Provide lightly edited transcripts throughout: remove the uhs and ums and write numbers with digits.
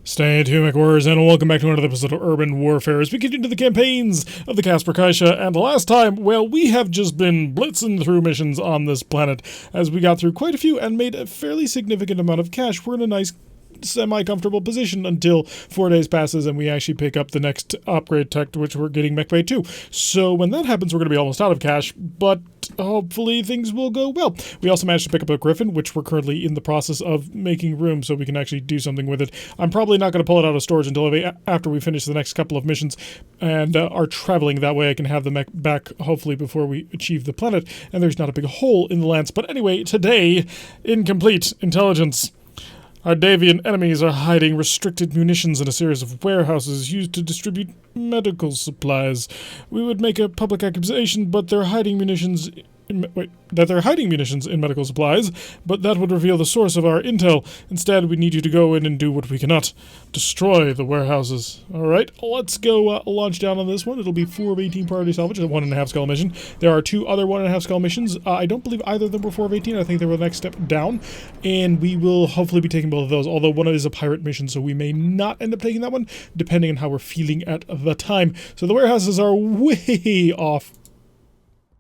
Stay tuned, MechWarriors, and welcome back to another episode of Urban Warfare as we get into the campaigns of the Casper Kaisha. And the last time, well, we have just been blitzing through missions on this planet as we got through quite a few and made a fairly significant amount of cash. We're in a nice semi-comfortable position until 4 days passes and we actually pick up the next upgrade tech, which we're getting Mech Bay 2. So when that happens, we're going to be almost out of cash, but hopefully things will go well. We also managed to pick up a Griffin, which we're currently in the process of making room so we can actually do something with it. I'm probably not going to pull it out of storage until after we finish the next couple of missions and are traveling. That way I can have the mech back, hopefully, before we achieve the planet, and there's not a big hole in the lance. But anyway, today, incomplete intelligence. Our Davian enemies are hiding restricted munitions in a series of warehouses used to distribute medical supplies. We would make a public accusation, but they're hiding munitions in medical supplies, but that would reveal the source of our intel. Instead, we need you to go in and do what we cannot. Destroy the warehouses. Alright, let's go launch down on this one. It'll be 4 of 18 priority salvage, a 1.5 skull mission. There are 2 other 1.5 skull missions. I don't believe either of them were 4 of 18. I think they were the next step down, and we will hopefully be taking both of those, although one is a pirate mission, so we may not end up taking that one, depending on how we're feeling at the time. So the warehouses are way off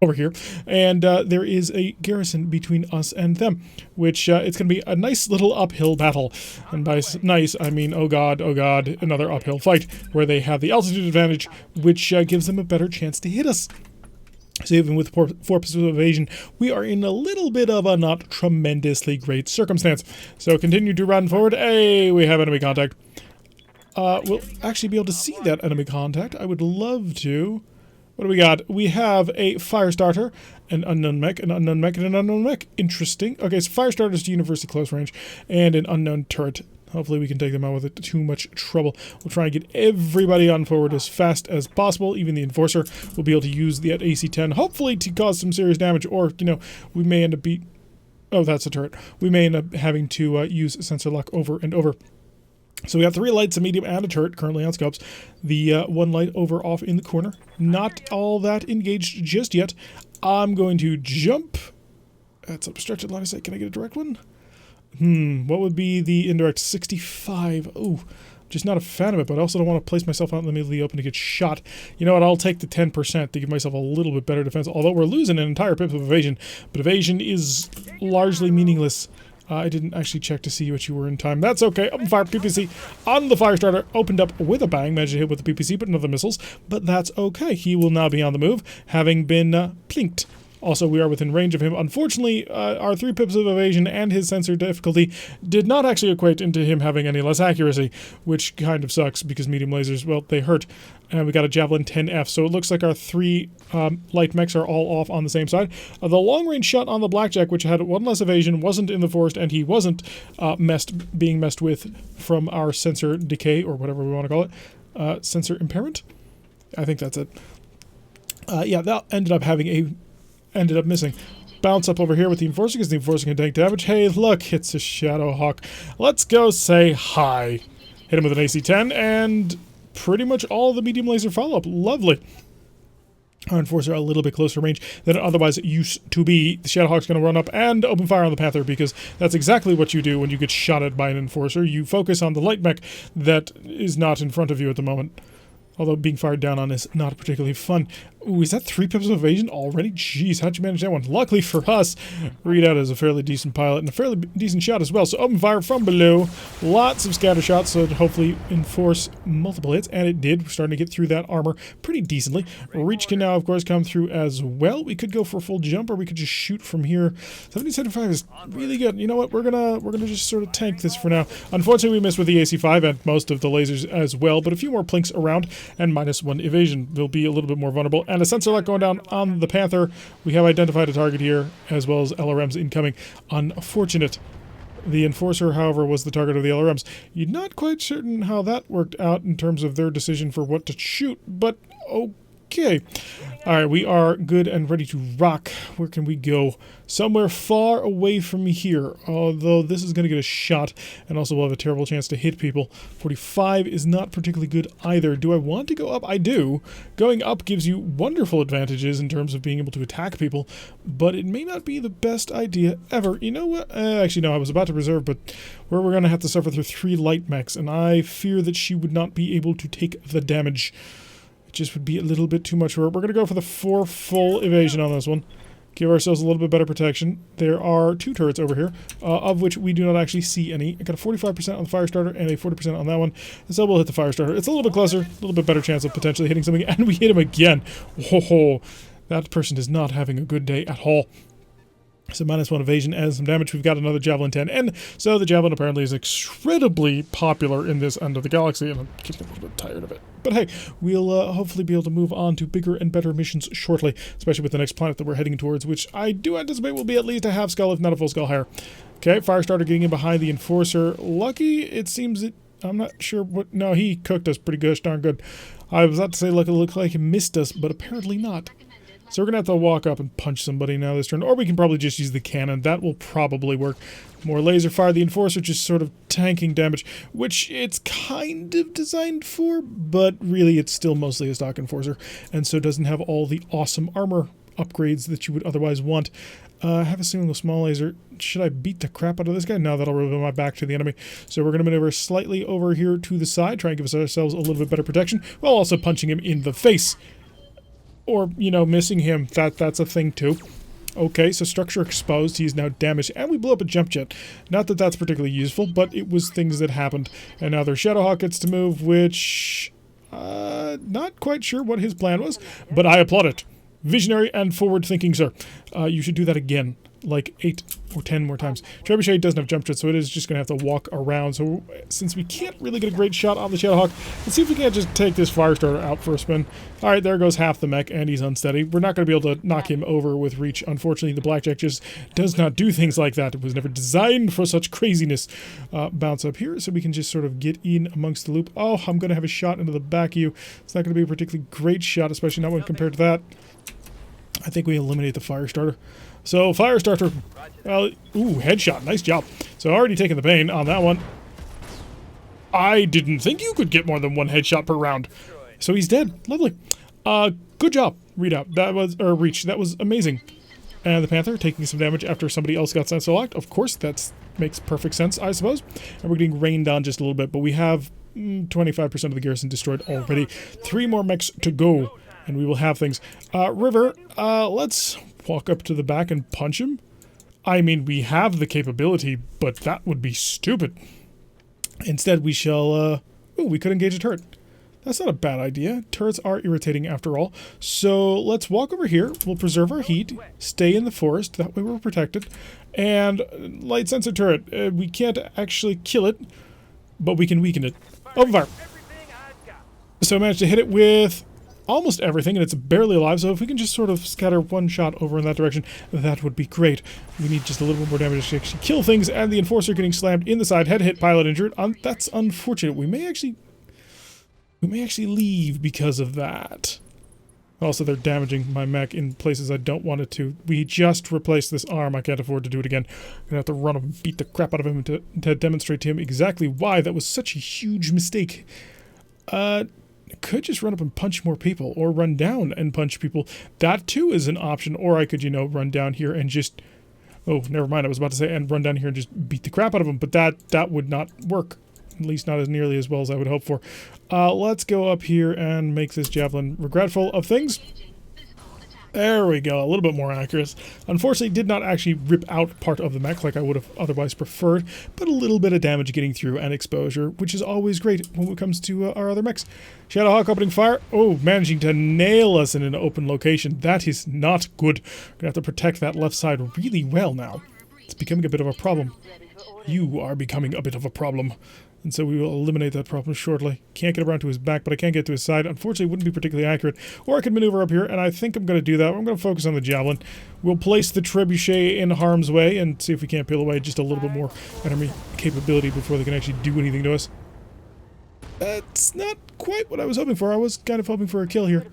over here, and there is a garrison between us and them, which it's going to be a nice little uphill battle. And by nice, I mean, oh god, another uphill fight, where they have the altitude advantage, which gives them a better chance to hit us. So even with 4 pieces of evasion, we are in a little bit of a not tremendously great circumstance. So continue to run forward. Hey, we have enemy contact. We'll actually be able to see that enemy contact. I would love to. What do we got? We have a Firestarter, an unknown mech, an unknown mech, and an unknown mech. Interesting. Okay, so Firestarter's to universally close range, and an unknown turret. Hopefully we can take them out without too much trouble. We'll try and get everybody on forward as fast as possible. Even the Enforcer will be able to use the AC-10, hopefully to cause some serious damage, or, you know, we may end up oh, that's a turret. We may end up having to use sensor lock over and over. So we have 3 lights, a medium, and a turret currently on scopes. The 1 light over off in the corner. Not all that engaged just yet. I'm going to jump. That's obstructed line of sight. Can I get a direct one? What would be the indirect? 65. Ooh, just not a fan of it, but I also don't want to place myself out in the middle of the open to get shot. You know what? I'll take the 10% to give myself a little bit better defense, although we're losing an entire pip of evasion. But evasion is largely meaningless. I didn't actually check to see what you were in time. That's okay. Open fire, PPC on the Firestarter. Opened up with a bang. Managed to hit with the PPC, but none of the missiles. But that's okay. He will now be on the move, having been plinked. Also, we are within range of him. Unfortunately, our 3 pips of evasion and his sensor difficulty did not actually equate into him having any less accuracy, which kind of sucks because medium lasers, well, they hurt. And we got a Javelin 10F, so it looks like our 3 light mechs are all off on the same side. The long-range shot on the Blackjack, which had 1 less evasion, wasn't in the forest, and he wasn't being messed with from our sensor decay, or whatever we want to call it. Sensor impairment? I think that's it. Yeah, that ended up missing. Bounce up over here with the Enforcer, because the Enforcer can take damage. Hey, look, it's a Shadowhawk. Let's go say hi. Hit him with an AC-10, and pretty much all the medium laser follow-up. Lovely. Our Enforcer a little bit closer range than it otherwise used to be. The Shadowhawk's going to run up and open fire on the Panther, because that's exactly what you do when you get shot at by an Enforcer. You focus on the light mech that is not in front of you at the moment. Although being fired down on is not particularly fun. Ooh, is that 3 pips of evasion already? Jeez, how'd you manage that one? Luckily for us, Readout is a fairly decent pilot and a fairly decent shot as well. So open fire from below. Lots of scatter shots, so it hopefully enforce multiple hits. And it did. We're starting to get through that armor pretty decently. Reach can now, of course, come through as well. We could go for a full jump, or we could just shoot from here. 7075 is really good. You know what? We're gonna just sort of tank this for now. Unfortunately, we missed with the AC-5 and most of the lasers as well, but a few more plinks around, and -1 evasion will be a little bit more vulnerable. And a sensor lock going down on the Panther. We have identified a target here, as well as LRMs incoming. Unfortunate. The Enforcer, however, was the target of the LRMs. You're not quite certain how that worked out in terms of their decision for what to shoot, but okay. Alright, we are good and ready to rock. Where can we go? Somewhere far away from here. Although this is going to get a shot, and also we'll have a terrible chance to hit people. 45 is not particularly good either. Do I want to go up? I do. Going up gives you wonderful advantages in terms of being able to attack people, but it may not be the best idea ever. You know what? Actually, no, I was about to reserve, but we're going to have to suffer through 3 light mechs, and I fear that she would not be able to take the damage. It just would be a little bit too much for her. We're going to go for the 4 full evasion on this one. Give ourselves a little bit better protection. There are 2 turrets over here, of which we do not actually see any. I got a 45% on the fire starter and a 40% on that one. So we'll hit the fire starter. It's a little bit closer, a little bit better chance of potentially hitting something, and we hit him again. Whoa, that person is not having a good day at all. So -1 evasion and some damage. We've got another Javelin 10, and so the Javelin apparently is incredibly popular in this end of the galaxy, and I'm getting a little bit tired of it. But hey, we'll hopefully be able to move on to bigger and better missions shortly, especially with the next planet that we're heading towards, which I do anticipate will be at least a half skull, if not a full skull higher. Okay, Firestarter getting in behind the Enforcer. Lucky, it seems that... I'm not sure what... No, he cooked us pretty good, darn good. I was about to say, look, it looked like he missed us, but apparently not. So we're going to have to walk up and punch somebody now this turn. Or we can probably just use the cannon. That will probably work. More laser fire. The Enforcer just sort of tanking damage, which it's kind of designed for, but really it's still mostly a stock Enforcer, and so doesn't have all the awesome armor upgrades that you would otherwise want. Have a single small laser. Should I beat the crap out of this guy? No, that'll reveal my back to the enemy. So we're going to maneuver slightly over here to the side, try and give ourselves a little bit better protection, while also punching him in the face. Or, you know, missing him. That's a thing, too. Okay, so structure exposed. He's now damaged. And we blew up a jump jet. Not that that's particularly useful, but it was things that happened. And now their Shadowhawk gets to move, which... not quite sure what his plan was, but I applaud it. Visionary and forward-thinking, sir. You should do that again. Like 8 or 10 more times. Trebuchet doesn't have jump jet, so it is just going to have to walk around. So since we can't really get a great shot on the Shadowhawk, let's see if we can't just take this Firestarter out for a spin. Alright, there goes half the mech, and he's unsteady. We're not going to be able to knock him over with reach. Unfortunately, the Blackjack just does not do things like that. It was never designed for such craziness. Bounce up here so we can just sort of get in amongst the loop. Oh, I'm going to have a shot into the back of you. It's not going to be a particularly great shot, especially not when compared to that. I think we eliminate the Firestarter. So, Firestarter, well, ooh, headshot, nice job. So, already taking the pain on that one. I didn't think you could get more than 1 headshot per round. So, he's dead. Lovely. Good job, readout. That was, or reach, that was amazing. And the Panther taking some damage after somebody else got sense locked. Of course, that makes perfect sense, I suppose. And we're getting rained on just a little bit, but we have 25% of the garrison destroyed already. 3 more mechs to go, and we will have things. River, let's walk up to the back and punch him. I mean, we have the capability, but that would be stupid. Instead, we shall, ooh, we could engage a turret. That's not a bad idea. Turrets are irritating after all. So let's walk over here. We'll preserve our heat, stay in the forest. That way we're protected. And light sensor turret. We can't actually kill it, but we can weaken it. Open fire. So I managed to hit it with almost everything, and it's barely alive, so if we can just sort of scatter 1 shot over in that direction, that would be great. We need just a little bit more damage to actually kill things, and the Enforcer getting slammed in the side, head hit, pilot injured. That's unfortunate. We may actually leave because of that. Also, they're damaging my mech in places I don't want it to. We just replaced this arm. I can't afford to do it again. I'm going to have to run up and beat the crap out of him to demonstrate to him exactly why that was such a huge mistake. Could just run up and punch more people, or run down and punch people. That too is an option. Or I could, you know, run down here and just... Oh, never mind. I was about to say, and run down here and just beat the crap out of them. But that would not work. At least not as nearly as well as I would hope for. Let's go up here and make this Javelin regretful of things. There we go, a little bit more accurate. Unfortunately, did not actually rip out part of the mech like I would have otherwise preferred, but a little bit of damage getting through and exposure, which is always great when it comes to our other mechs. Shadowhawk opening fire. Oh, managing to nail us in an open location. That is not good. Gonna have to protect that left side really well now. It's becoming a bit of a problem. You are becoming a bit of a problem. And so we will eliminate that problem shortly. Can't get around to his back, but I can get to his side. Unfortunately, it wouldn't be particularly accurate. Or I could maneuver up here, and I think I'm going to do that. I'm going to focus on the Javelin. We'll place the Trebuchet in harm's way and see if we can't peel away just a little bit more enemy capability before they can actually do anything to us. That's not quite what I was hoping for. I was kind of hoping for a kill here.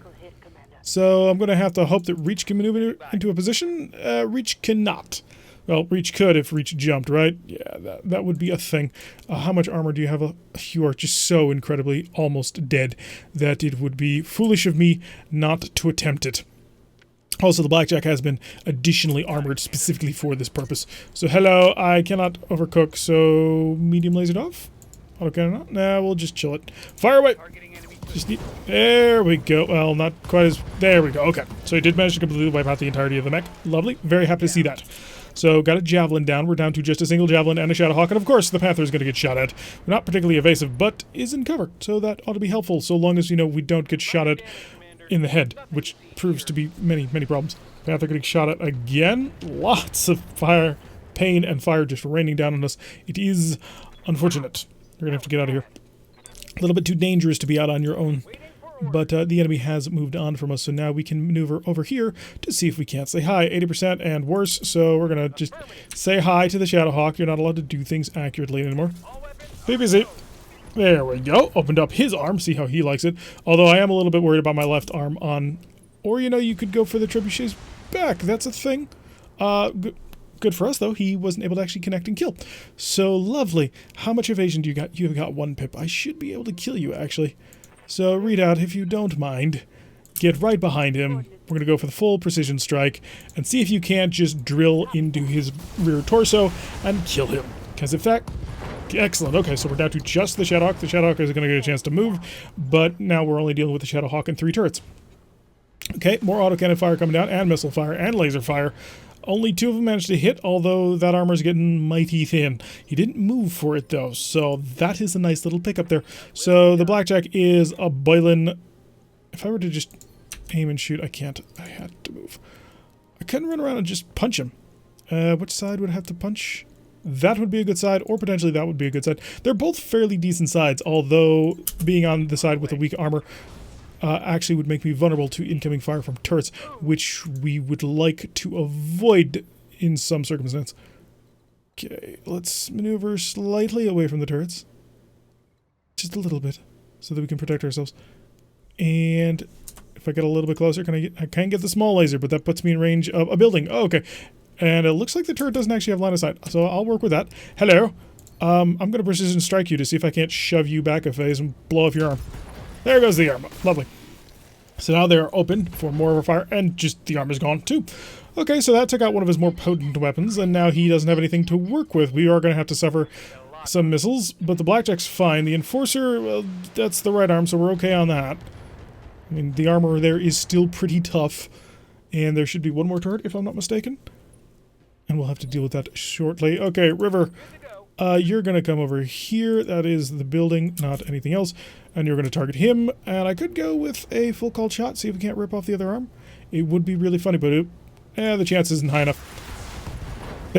So I'm going to have to hope that Reach can maneuver into a position. Reach cannot. Well, Reach could if Reach jumped, right? Yeah, that would be a thing. How much armor do you have? You are just so incredibly almost dead that it would be foolish of me not to attempt it. Also, the Blackjack has been additionally armored specifically for this purpose. So, hello, I cannot overcook, so medium lasered off? Autocannon on? Nah, we'll just chill it. Fire away! Just need... There we go. Well, not quite as... There we go. Okay. So he did manage to completely wipe out the entirety of the mech. Lovely. Very happy to see that. So, got a Javelin down. We're down to just a single Javelin and a Shadowhawk. And, of course, the Panther is going to get shot at. We're not particularly evasive, but is in cover. So that ought to be helpful, so long as, you know, we don't get shot at in the head, which proves to be many, many problems. Panther getting shot at again. Lots of fire, pain, and fire just raining down on us. It is unfortunate. We're going to have to get out of here. A little bit too dangerous to be out on your own. But the enemy has moved on from us, so now we can maneuver over here to see if we can't say hi. 80% and worse, so we're going to just say hi to the Shadowhawk. You're not allowed to do things accurately anymore. PPC. There we go. Opened up his arm. See how he likes it. Although I am a little bit worried about my left arm on... Or, you know, you could go for the trebuchet's back. That's a thing. Good for us, though. He wasn't able to actually connect and kill. So, lovely. How much evasion do you got? You've got 1 pip. I should be able to kill you, actually. So, Readout, if you don't mind, get right behind him. We're going to go for the full precision strike and see if you can't just drill into his rear torso and kill him. Because if that... Excellent. Okay, so we're down to just the Shadowhawk. The Shadowhawk is going to get a chance to move, but now we're only dealing with the Shadowhawk and 3 turrets. Okay, more autocannon fire coming down, and missile fire, and laser fire. Only 2 of them managed to hit, although that armor's getting mighty thin. He didn't move for it, though, so that is a nice little pickup there. So the Blackjack is a boiling... If I were to just aim and shoot, I can't. I had to move. I couldn't run around and just punch him. Which side would I have to punch? That would be a good side, or potentially that would be a good side. They're both fairly decent sides, although being on the side with the weak armor actually would make me vulnerable to incoming fire from turrets, which we would like to avoid in some circumstance. Okay, let's maneuver slightly away from the turrets. Just a little bit, so that we can protect ourselves. And if I get a little bit closer, I can get the small laser, but that puts me in range of a building. Oh, okay. And it looks like the turret doesn't actually have line of sight, so I'll work with that. Hello. I'm going to precision strike you to see if I can't shove you back a phase and blow off your arm. There goes the arm. Lovely. So now they're open for more of a fire, and just the arm is gone too. Okay, so that took out one of his more potent weapons, and now he doesn't have anything to work with. We are going to have to suffer some missiles, but the Blackjack's fine. The Enforcer, well, that's the right arm, so we're okay on that. I mean, the armor there is still pretty tough, and there should be one more turret, if I'm not mistaken. And we'll have to deal with that shortly. Okay, River, you're going to come over here. That is the building, not anything else. And you're going to target him. And I could go with a full call shot, see if we can't rip off the other arm. It would be really funny, but the chance isn't high enough.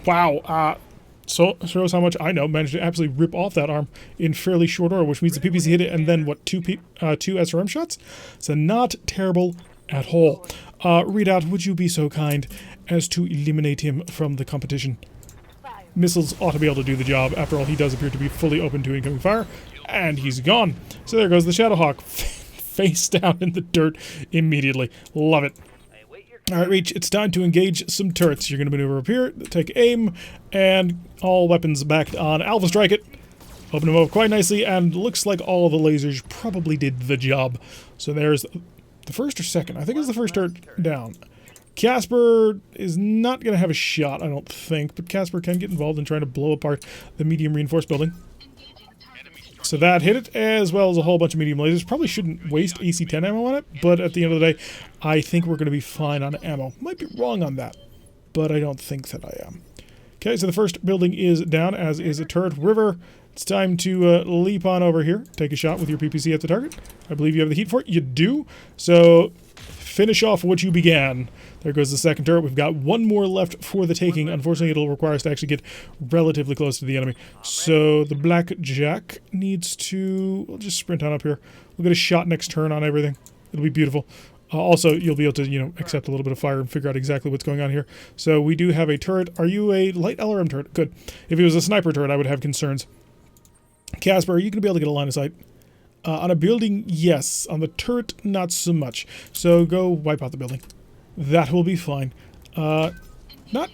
Wow. So shows how much I know. Managed to absolutely rip off that arm in fairly short order, which means the PPC hit it, and then, what, two SRM shots? So not terrible at all. Readout, would you be so kind as to eliminate him from the competition? Missiles ought to be able to do the job. After all, he does appear to be fully open to incoming fire. And he's gone. So there goes the Shadowhawk. Face down in the dirt immediately. Love it. Alright, Reach, it's time to engage some turrets. You're going to maneuver up here, take aim, and all weapons back on. Alpha Strike it. Open them up quite nicely, and looks like all the lasers probably did the job. So there's the first or second. I think it's the first turret down. Casper is not going to have a shot, I don't think, but Casper can get involved in trying to blow apart the medium reinforced building. So that hit it, as well as a whole bunch of medium lasers. Probably shouldn't waste AC-10 ammo on it, but at the end of the day, I think we're going to be fine on ammo. Might be wrong on that, but I don't think that I am. Okay, so the first building is down, as is a turret. River, it's time to leap on over here. Take a shot with your PPC at the target. I believe you have the heat for it. You do. So finish off what you began. There goes the second turret. We've got one more left for the taking. Unfortunately, it'll require us to actually get relatively close to the enemy. So the Blackjack needs to... We'll just sprint on up here. We'll get a shot next turn on everything. It'll be beautiful. Also, you'll be able to, you know, accept a little bit of fire and figure out exactly what's going on here. So we do have a turret. Are you a light LRM turret? Good. If it was a sniper turret, I would have concerns. Casper, are you going to be able to get a line of sight? On a building, yes. On the turret, not so much. So go wipe out the building. That will be fine. Not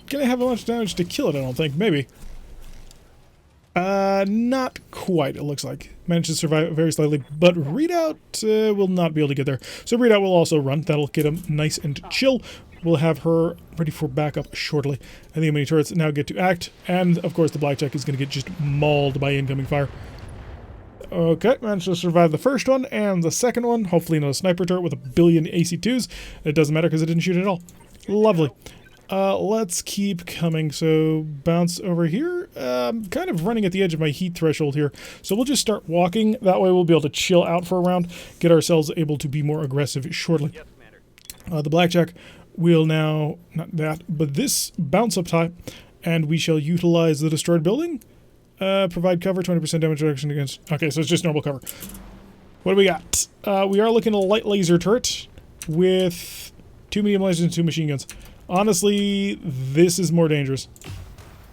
gonna have much damage to kill it, I don't think. Maybe. Not quite, it looks like. Managed to survive very slightly, but Readout will not be able to get there. So Readout will also run. That'll get him nice and chill. We'll have her ready for backup shortly. And the enemy turrets now get to act. And, of course, the BattleTech is going to get just mauled by incoming fire. Okay, managed to survive the first one and the second one. Hopefully not a sniper turret with a billion AC2s. It doesn't matter because it didn't shoot at all. Lovely. Let's keep coming. So bounce over here. Kind of running at the edge of my heat threshold here. So we'll just start walking. That way we'll be able to chill out for a round. Get ourselves able to be more aggressive shortly. The blackjack will now, not that, but this bounce up high. And we shall utilize the destroyed building. Provide cover, 20% damage reduction against... Okay, so it's just normal cover. What do we got? We are looking at a light laser turret with 2 medium lasers and 2 machine guns. Honestly, this is more dangerous.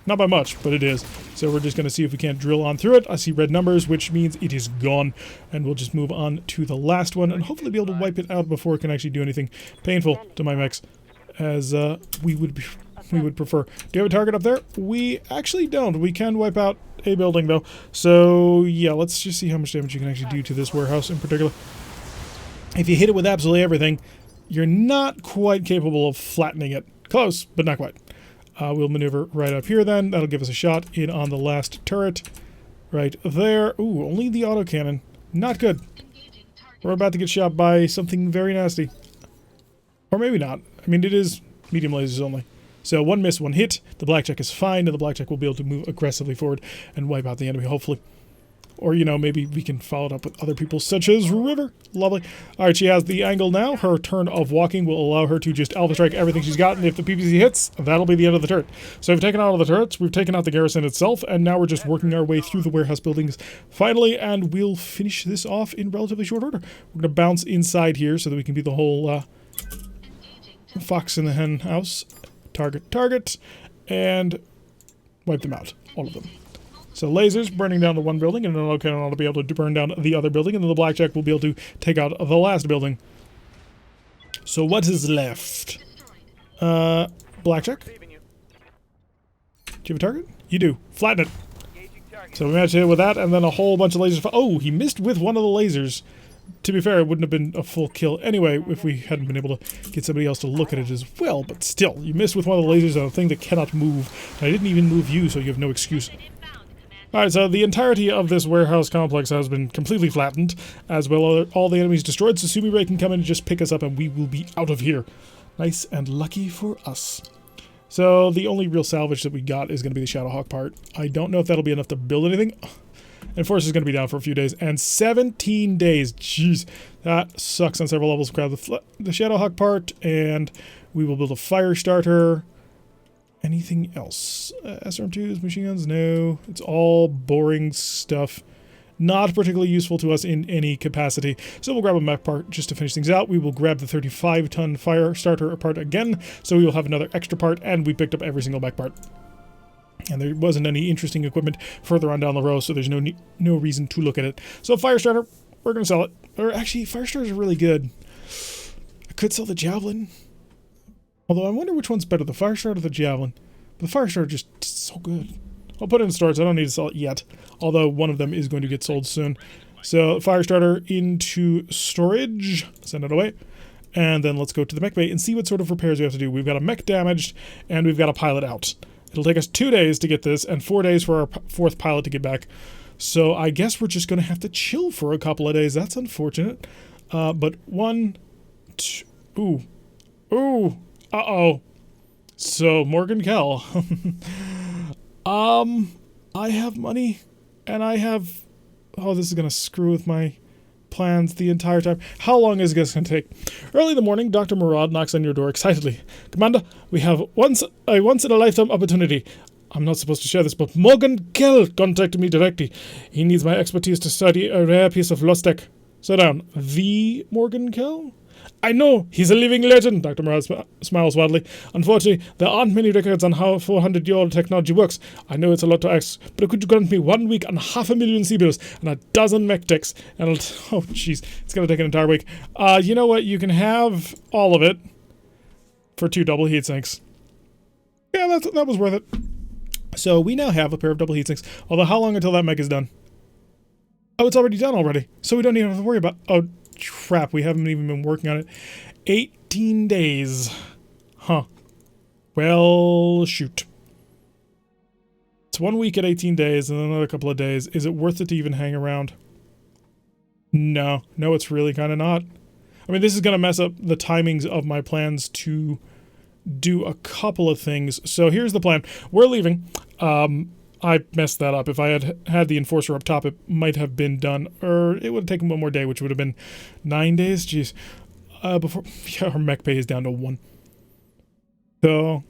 Not by much, but it is. So we're just going to see if we can't drill on through it. I see red numbers, which means it is gone. And we'll just move on to the last one and hopefully be able to wipe it out before it can actually do anything painful to my mechs, as we would prefer. Do you have a target up there? We actually don't. We can wipe out a building, though. So, yeah, let's just see how much damage you can actually do to this warehouse in particular. If you hit it with absolutely everything, you're not quite capable of flattening it. Close, but not quite. We'll maneuver right up here then. That'll give us a shot in on the last turret. Right there. Ooh, only the autocannon. Not good. We're about to get shot by something very nasty. Or maybe not. I mean, it is medium lasers only. So one miss, one hit. The blackjack is fine, and the blackjack will be able to move aggressively forward and wipe out the enemy, hopefully. Or, you know, maybe we can follow it up with other people, such as River. Lovely. All right, she has the angle now. Her turn of walking will allow her to just alpha strike everything she's got, and if the PPC hits, that'll be the end of the turret. So we've taken out all the turrets, we've taken out the garrison itself, and now we're just working our way through the warehouse buildings finally, and we'll finish this off in relatively short order. We're going to bounce inside here so that we can be the whole fox in the hen house. Target, and wipe them out. All of them. So lasers burning down the one building, and then autocannon ought to be able to burn down the other building, and then the blackjack will be able to take out the last building. So what is left? Blackjack? Do you have a target? You do. Flatten it. So we managed to hit it with that, and then a whole bunch of lasers. Oh, he missed with one of the lasers. To be fair, it wouldn't have been a full kill anyway if we hadn't been able to get somebody else to look at it as well, but still, you missed with one of the lasers on a thing that cannot move. And I didn't even move you, so you have no excuse. Alright, so the entirety of this warehouse complex has been completely flattened, as well as all the enemies destroyed, so Sumi Ray can come in and just pick us up and we will be out of here. Nice and lucky for us. So the only real salvage that we got is going to be the Shadowhawk part. I don't know if that'll be enough to build anything. And Force is going to be down for a few days. And 17 days. Jeez. That sucks on several levels. Grab the Shadowhawk part. And we will build a fire starter. Anything else? SRM2s, machine guns? No. It's all boring stuff. Not particularly useful to us in any capacity. So we'll grab a mech part just to finish things out. We will grab the 35-ton fire starter part again. So we will have another extra part. And we picked up every single mech part. And there wasn't any interesting equipment further on down the row, so there's no reason to look at it. So Firestarter, we're going to sell it. Or actually, Firestarters are really good. I could sell the Javelin. Although I wonder which one's better, the Firestarter or the Javelin. But the Firestarter just so good. I'll put it in storage. I don't need to sell it yet. Although one of them is going to get sold soon. So Firestarter into storage. Send it away. And then let's go to the mech bay and see what sort of repairs we have to do. We've got a mech damaged, and we've got a pilot out. It'll take us 2 days to get this, and 4 days for our fourth pilot to get back. So I guess we're just going to have to chill for a couple of days. That's unfortunate. But 1, 2... Ooh. Uh-oh. So, Morgan Kell. I have money, and I have... Oh, this is going to screw with my plans the entire time. How long is this going to take? Early in the morning, Dr. Murad knocks on your door excitedly. Commander, we have a once-in-a-lifetime opportunity. I'm not supposed to share this, but Morgan Kell contacted me directly. He needs my expertise to study a rare piece of lost tech. Sit down. The Morgan Kell? I know, he's a living legend, Dr. Morales smiles wildly. Unfortunately, there aren't many records on how 400-year-old technology works. I know it's a lot to ask, but could you grant me 1 week and 500,000 CPUs and a dozen mech techs? And oh, jeez, it's going to take an entire week. You know what? You can have all of it for 2 double heat sinks. Yeah, that was worth it. So we now have a pair of double heat sinks. Although, how long until that mech is done? Oh, it's already done already. So we don't even have to worry about... Oh, crap, we haven't even been working on it. 18 days. Huh. Well, shoot. It's 1 week at 18 days and another couple of days. Is it worth it to even hang around? No. No, it's really kind of not. I mean, this is going to mess up the timings of my plans to do a couple of things. So here's the plan. We're leaving. I messed that up. If I had the enforcer up top, it might have been done, or it would have taken one more day, which would have been 9 days. Jeez. Yeah, our mech pay is down to 1. So,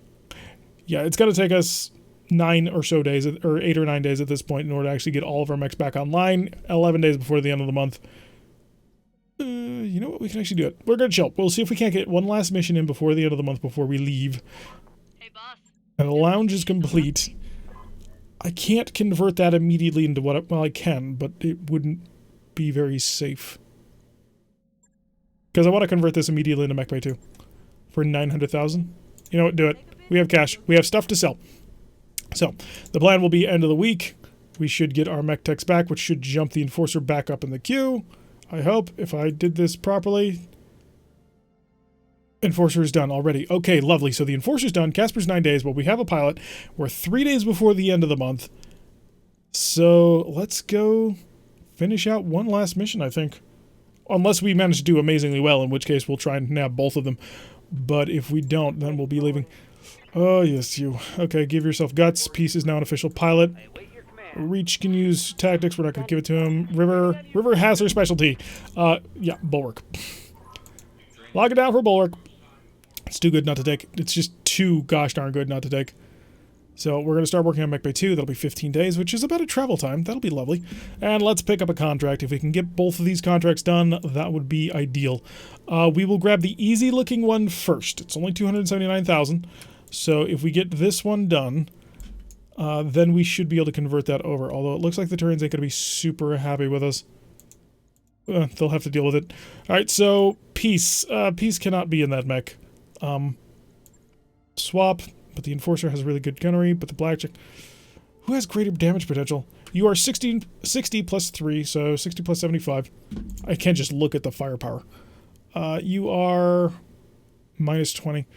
yeah, it's going to take us 9 or so days, or 8 or 9 days at this point in order to actually get all of our mechs back online. 11 days before the end of the month. You know what? We can actually do it. We're going to chill. We'll see if we can't get one last mission in before the end of the month before we leave. Hey, boss. And the lounge is complete. I can't convert that immediately into what... Well, I can, but it wouldn't be very safe. Because I want to convert this immediately into mech pay too. For 900,000. You know what? Do it. We have cash. We have stuff to sell. So, the plan will be end of the week. We should get our mech techs back, which should jump the enforcer back up in the queue. I hope, if I did this properly. Enforcer is done already. Okay, lovely. So the enforcer's done. Casper's 9 days, but we have a pilot. We're 3 days before the end of the month. So let's go finish out one last mission, I think. Unless we manage to do amazingly well, in which case we'll try and nab both of them. But if we don't, then we'll be leaving. Oh, yes, you. Okay, give yourself guts. Peace is now an official pilot. Reach can use tactics. We're not going to give it to him. River has her specialty. Yeah, bulwark. Lock it down for bulwark. It's too good not to take. It's just too gosh darn good not to take. So we're going to start working on mech pay 2. That'll be 15 days, which is about a travel time. That'll be lovely. And let's pick up a contract. If we can get both of these contracts done, that would be ideal. We will grab the easy-looking one first. It's only 279,000. So if we get this one done... then we should be able to convert that over. Although it looks like the Turians ain't going to be super happy with us. They'll have to deal with it. Alright, so peace. Peace cannot be in that mech. Swap, but the Enforcer has really good gunnery, but the Blackjack... Who has greater damage potential? You are 60 plus 3, so 60 plus 75. I can't just look at the firepower. You are minus 20.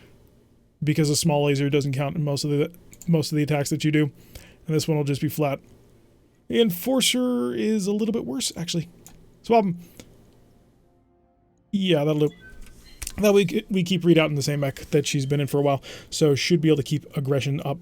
Because a small laser doesn't count in most of the attacks that you do. And this one will just be flat. The Enforcer is a little bit worse, actually. Swap him. Yeah, that'll do. That way we keep Reed out in the same mech that she's been in for a while. So should be able to keep aggression up.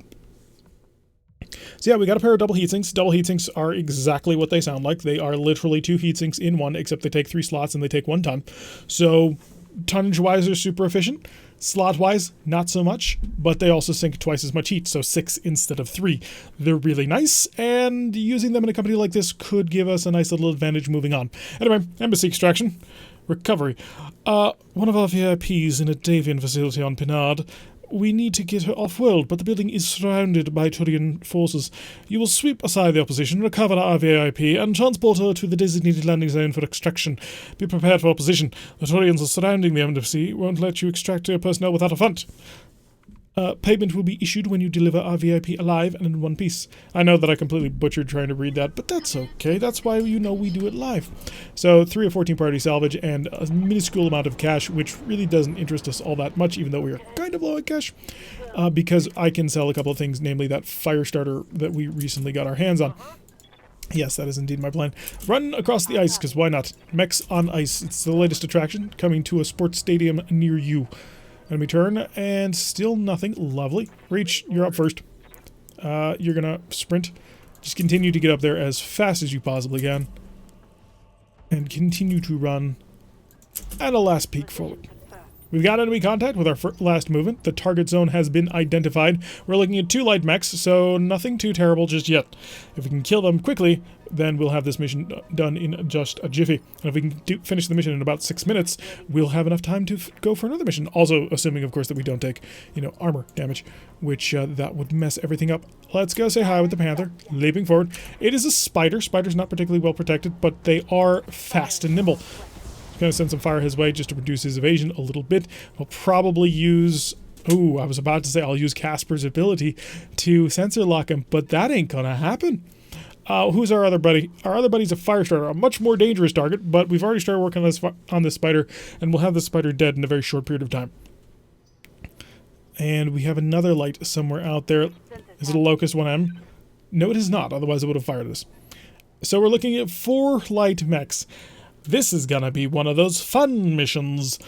So yeah, we got a pair of double heatsinks. Double heatsinks are exactly what they sound like. They are literally 2 heatsinks in one, except they take 3 slots and they take 1 ton. So tonnage-wise, they're super efficient. Slot-wise, not so much, but they also sink twice as much heat, so 6 instead of 3. They're really nice, and using them in a company like this could give us a nice little advantage moving on. Anyway, embassy extraction. Recovery. One of our VIPs in a Davian facility on Pinard. We need to get her off-world, but the building is surrounded by Turian forces. You will sweep aside the opposition, recover our VIP, and transport her to the designated landing zone for extraction. Be prepared for opposition. The Turians are surrounding the embassy, won't let you extract your personnel without a front. Payment will be issued when you deliver our VIP alive and in one piece. I know that I completely butchered trying to read that, but that's okay. That's why we do it live. So 3 of 14 priority salvage and a minuscule amount of cash, which really doesn't interest us all that much, even though we are kind of low on cash, because I can sell a couple of things, namely that fire starter that we recently got our hands on. Yes, that is indeed my plan. Run across the ice, because why not? Mechs on ice. It's the latest attraction, coming to a sports stadium near you. Enemy turn, and still nothing. Lovely. Reach, you're up first. You're gonna sprint. Just continue to get up there as fast as you possibly can. And continue to run. And a last peek forward. We've got enemy contact with our last movement. The target zone has been identified. We're looking at 2 light mechs, so nothing too terrible just yet. If we can kill them quickly, then we'll have this mission done in just a jiffy. And if we can finish the mission in about 6 minutes, we'll have enough time to go for another mission. Also, assuming, of course, that we don't take, armor damage, which that would mess everything up. Let's go say hi with the Panther, leaping forward. It is a spider. Spider's not particularly well protected, but they are fast and nimble. Going to send some fire his way just to reduce his evasion a little bit. We'll probably use... Ooh, I was about to say I'll use Casper's ability to sensor lock him, but that ain't gonna happen. Who's our other buddy? Our other buddy's a fire starter, a much more dangerous target, but we've already started working on this spider, and we'll have this spider dead in a very short period of time. And we have another light somewhere out there. Is it a Locust 1M? No, it is not, otherwise it would have fired us. So we're looking at 4 light mechs. This is gonna be one of those fun missions.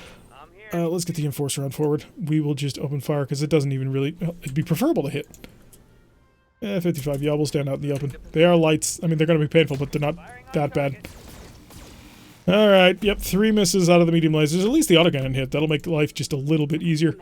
Let's get the Enforcer on forward. We will just open fire, because it doesn't even really... it'd be preferable to hit. 55, yeah, we'll stand out in the open. They are lights. I mean, they're going to be painful, but they're not that bad. Alright, yep, 3 misses out of the medium lasers. At least the autocannon hit. That'll make life just a little bit easier.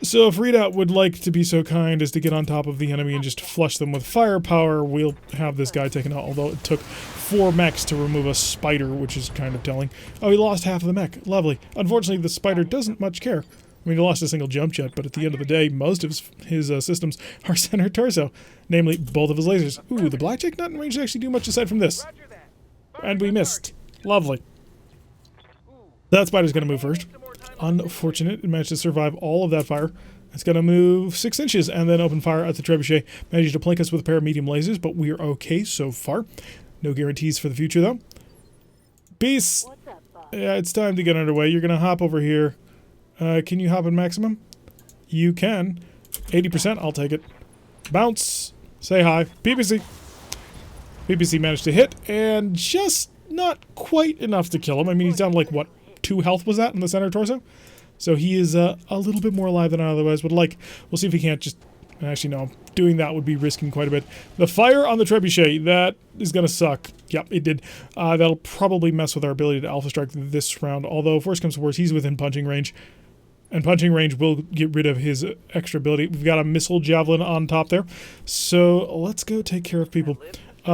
So if Redoubt would like to be so kind as to get on top of the enemy and just flush them with firepower, we'll have this guy taken out, although it took 4 mechs to remove a spider, which is kind of telling. Oh, he lost half of the mech. Lovely. Unfortunately, the spider doesn't much care. I mean, he lost a single jump jet, but at the end of the day, most of his systems are center torso, namely both of his lasers. Ooh, the blackjack not in range to actually do much aside from this. And we missed. Lovely. That spider's going to move first. Unfortunate, it managed to survive all of that fire. It's going to move 6 inches and then open fire at the trebuchet. Managed to plink us with a pair of medium lasers, but we're okay so far. No guarantees for the future, though. Peace! Yeah, it's time to get underway. You're going to hop over here. Can you hop in maximum? You can. 80%, I'll take it. Bounce. Say hi. PPC. PPC managed to hit, and just not quite enough to kill him. I mean, he's down like, what, 2 health was that in the center torso? So he is a little bit more alive than I otherwise would like. We'll see if he can't just... Actually, no. Doing that would be risking quite a bit. The fire on the trebuchet, that is going to suck. Yep, it did. That'll probably mess with our ability to alpha strike this round. Although, if worse comes to worse, he's within punching range. And punching range will get rid of his extra ability. We've got a missile javelin on top there. So let's go take care of people.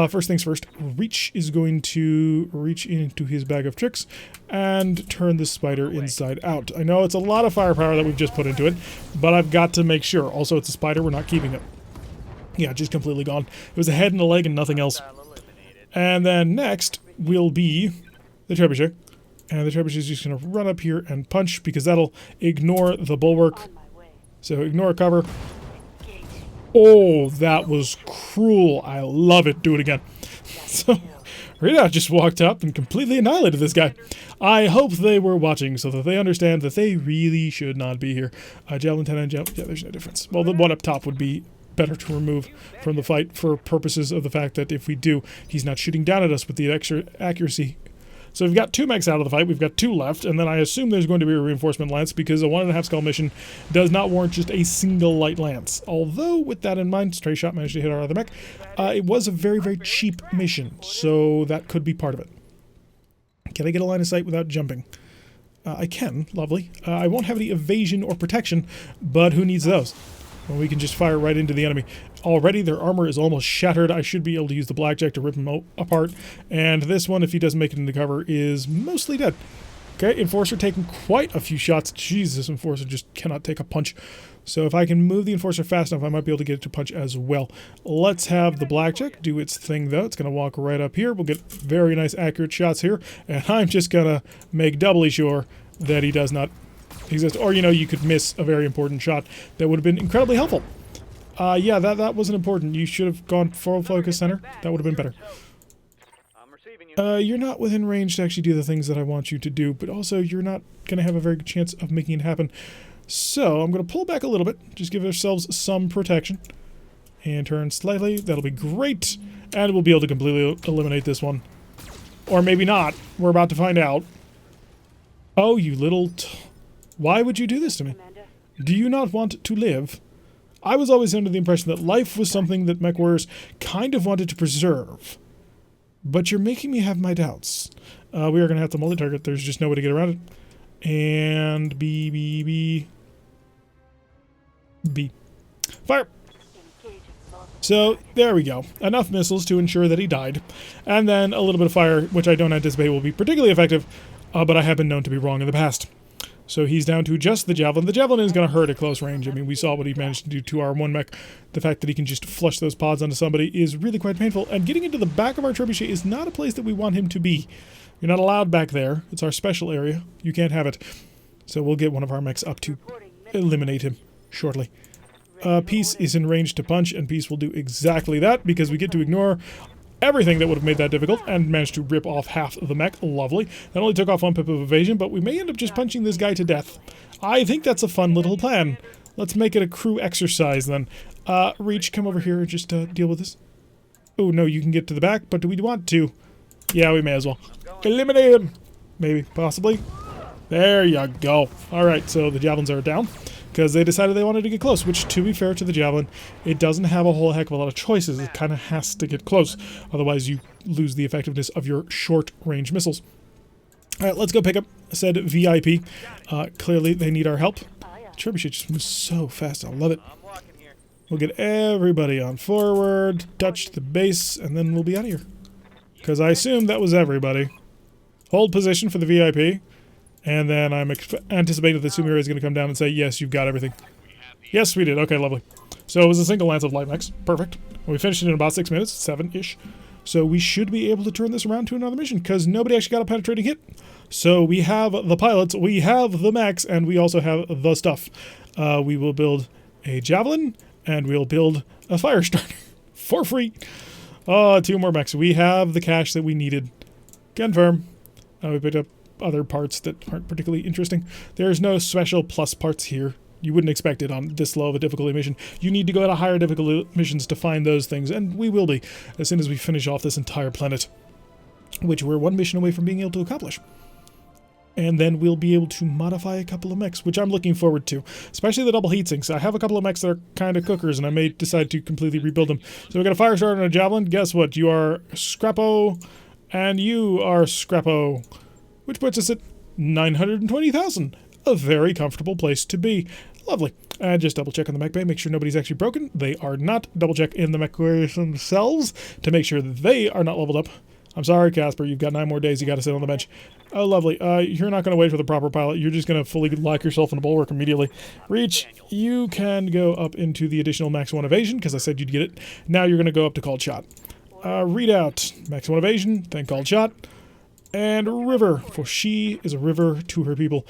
First things first, Reach is going to reach into his bag of tricks and turn the spider inside out. I know it's a lot of firepower that we've just put into it, but I've got to make sure. Also, it's a spider, we're not keeping it. Yeah, just completely gone. It was a head and a leg and nothing else. And then next will be the trebuchet. And the trebuchet is just going to run up here and punch, because that'll ignore the bulwark. So ignore cover. Oh, that was cruel. I love it. Do it again. So, Rita just walked up and completely annihilated this guy. I hope they were watching so that they understand that they really should not be here. Javelin 10 and javelin. Yeah, there's no difference. Well, the one up top would be better to remove from the fight for purposes of the fact that if we do, he's not shooting down at us with the extra accuracy. So we've got 2 mechs out of the fight, we've got 2 left, and then I assume there's going to be a reinforcement lance, because a 1.5 skull mission does not warrant just a single light lance. Although, with that in mind, Stray Shot managed to hit our other mech. It was a very, very cheap mission, so that could be part of it. Can I get a line of sight without jumping? I can, lovely. I won't have any evasion or protection, but who needs those? Well, we can just fire right into the enemy. Already, their armor is almost shattered. I should be able to use the blackjack to rip him apart. And this one, if he doesn't make it into cover, is mostly dead. Okay, Enforcer taking quite a few shots. Jesus, Enforcer just cannot take a punch. So if I can move the Enforcer fast enough, I might be able to get it to punch as well. Let's have the blackjack do its thing, though. It's going to walk right up here. We'll get very nice, accurate shots here. And I'm just going to make doubly sure that he does not exist. Or, you could miss a very important shot that would have been incredibly helpful. Yeah, that wasn't important. You should have gone full focus center. That would have been better. You're not within range to actually do the things that I want you to do, but also you're not going to have a very good chance of making it happen. So I'm going to pull back a little bit, just give ourselves some protection, and turn slightly. That'll be great, and we'll be able to completely eliminate this one. Or maybe not. We're about to find out. Oh, you little... Why would you do this to me? Do you not want to live? I was always under the impression that life was something that MechWarriors kind of wanted to preserve. But you're making me have my doubts. We are going to have to multi-target. There's just no way to get around it. And B. Fire! So, there we go. Enough missiles to ensure that he died. And then a little bit of fire, which I don't anticipate will be particularly effective, but I have been known to be wrong in the past. So he's down to just the Javelin. The Javelin is going to hurt at close range. I mean, we saw what he managed to do to our one mech. The fact that he can just flush those pods onto somebody is really quite painful. And getting into the back of our trebuchet is not a place that we want him to be. You're not allowed back there. It's our special area. You can't have it. So we'll get one of our mechs up to eliminate him shortly. Peace is in range to punch, and Peace will do exactly that because we get to ignore everything that would have made that difficult and managed to rip off half of the mech. Lovely. That only took off 1 pip of evasion, but we may end up just punching this guy to death. I think that's a fun little plan. Let's make it a crew exercise then. Reach, come over here and just deal with this. Oh, no, you can get to the back, but do we want to? Yeah, we may as well. Eliminate him! Maybe, possibly. There you go. Alright, so the Javelins are down because they decided they wanted to get close, which, to be fair to the Javelin, it doesn't have a whole heck of a lot of choices. It kind of has to get close. Otherwise, you lose the effectiveness of your short-range missiles. Alright, let's go pick up said VIP. Clearly, they need our help. Trebuchet just moves so fast. I love it. We'll get everybody on forward, touch the base, and then we'll be out of here. Because I assume that was everybody. Hold position for the VIP. And then I'm anticipating that the Sumira is going to come down and say, yes, you've got everything. Yes, we did. Okay, lovely. So it was a single lance of light mechs. Perfect. We finished it in about 6 minutes, 7-ish. So we should be able to turn this around to another mission, because nobody actually got a penetrating hit. So we have the pilots, we have the mechs, and we also have the stuff. We will build a Javelin, and we'll build a fire starter for free. 2 more mechs. We have the cash that we needed. Confirm. We picked up other parts that aren't particularly interesting. There's no special plus parts here. You wouldn't expect it on this low of a difficulty mission. You need to go to higher difficulty missions to find those things, and we will be as soon as we finish off this entire planet, which we're 1 mission away from being able to accomplish. And then we'll be able to modify a couple of mechs, which I'm looking forward to, especially the double heat sinks. I have a couple of mechs that are kind of cookers, and I may decide to completely rebuild them. So we got a fire starter and a Javelin. Guess what? You are Scrappo, and you are Scrappo, which puts us at 920,000. A very comfortable place to be. Lovely. And just double check on the mech bay, make sure nobody's actually broken. They are not. Double check in the MechWarriors themselves to make sure that they are not leveled up. I'm sorry, Casper, you've got 9 more days you got to sit on the bench. Oh, lovely. You're not going to wait for the proper pilot. You're just going to fully lock yourself in a bulwark immediately. Reach, you can go up into the additional max 1 evasion, because I said you'd get it. Now you're going to go up to called shot. Readout, max 1 evasion, then called shot. And River, for she is a river to her people.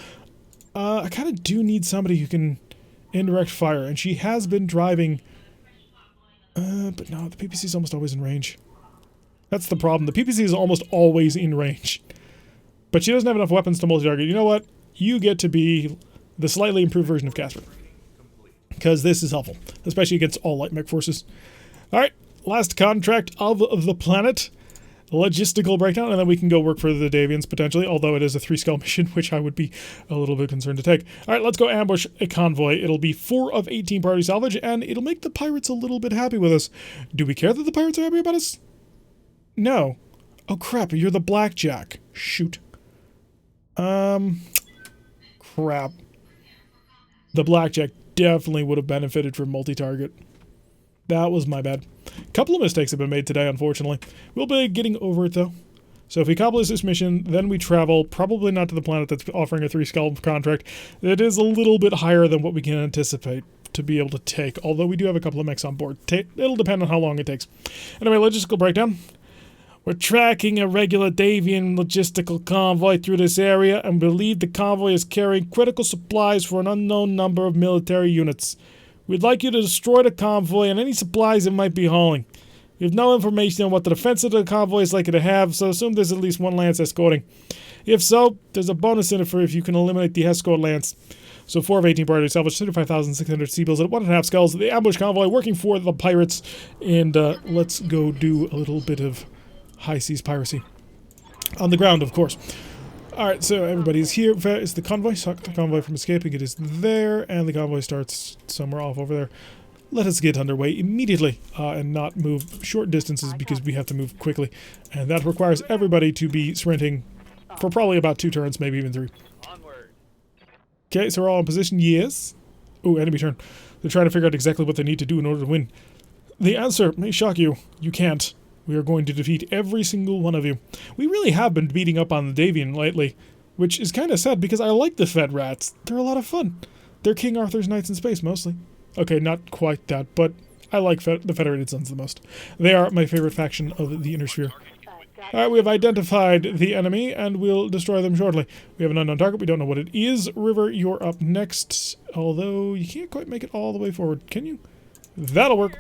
I kind of do need somebody who can indirect fire, and she has been driving. But no, the PPC is almost always in range. That's the problem. The PPC is almost always in range. But she doesn't have enough weapons to multi-target. You know what? You get to be the slightly improved version of Casper. Because this is helpful, especially against all light mech forces. Alright, last contract of the planet. Logistical breakdown, and then we can go work for the Davians potentially, although it is a 3-skull mission, which I would be a little bit concerned to take. Alright, let's go ambush a convoy. It'll be 4 of 18 party salvage, and it'll make the pirates a little bit happy with us. Do we care that the pirates are happy about us? No. Oh crap, you're the blackjack. Shoot. Crap. The blackjack definitely would have benefited from multi-target. That was my bad. A couple of mistakes have been made today, unfortunately. We'll be getting over it, though. So if we accomplish this mission, then we travel, probably not to the planet that's offering a 3-skull contract. It is a little bit higher than what we can anticipate to be able to take, although we do have a couple of mechs on board. It'll depend on how long it takes. Anyway, logistical breakdown. We're tracking a regular Davian logistical convoy through this area and believe the convoy is carrying critical supplies for an unknown number of military units. We'd like you to destroy the convoy and any supplies it might be hauling. We have no information on what the defense of the convoy is likely to have, so assume there's at least 1 lance escorting. If so, there's a bonus in it for if you can eliminate the escort lance. So 4 of 18 priority salvage, 35,600 sea-bills at 1.5 skulls. The ambush convoy working for the pirates. And let's go do a little bit of high seas piracy. On the ground, of course. Alright, so everybody's here. It's the convoy. Stop the convoy from escaping. It is there, and the convoy starts somewhere off over there. Let us get underway immediately and not move short distances because we have to move quickly. And that requires everybody to be sprinting for probably about 2 turns, maybe even 3. Okay, so we're all in position. Yes. Ooh, enemy turn. They're trying to figure out exactly what they need to do in order to win. The answer may shock you. You can't. We are going to defeat every single one of you. We really have been beating up on the Davian lately, which is kind of sad because I like the Fed Rats. They're a lot of fun. They're King Arthur's Knights in Space, mostly. Okay, not quite that, but I like the Federated Sons the most. They are my favorite faction of the Inner Sphere. Alright, we have identified the enemy, and we'll destroy them shortly. We have an unknown target. We don't know what it is. River, you're up next. Although, you can't quite make it all the way forward, can you? That'll work.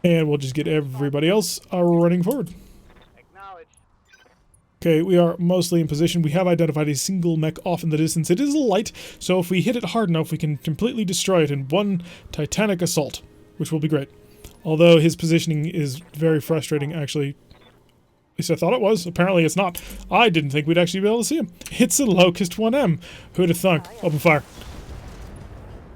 And we'll just get everybody else running forward. Okay, we are mostly in position. We have identified a single mech off in the distance. It is light, so if we hit it hard enough, we can completely destroy it in one titanic assault, which will be great. Although his positioning is very frustrating, actually. At least I thought it was. Apparently it's not. I didn't think we'd actually be able to see him. It's a Locust 1M. Who'd have thunk? Open fire.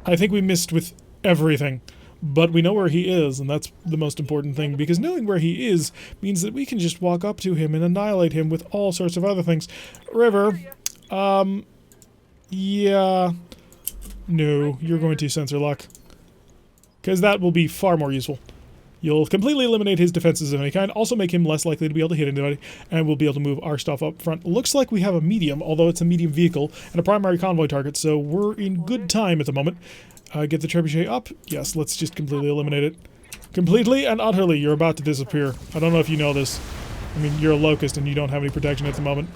I think we missed with everything. But we know where he is, and that's the most important thing, because knowing where he is means that we can just walk up to him and annihilate him with all sorts of other things. River, yeah, no, you're going to sensor lock, because that will be far more useful. You'll completely eliminate his defenses of any kind, also make him less likely to be able to hit anybody, and we'll be able to move our stuff up front. Looks like we have a medium, although it's a medium vehicle, and a primary convoy target, so we're in good time at the moment. Get the trebuchet up. Yes, let's just completely eliminate it. Completely and utterly, you're about to disappear. I don't know if you know this. I mean, you're a Locust and you don't have any protection at the moment.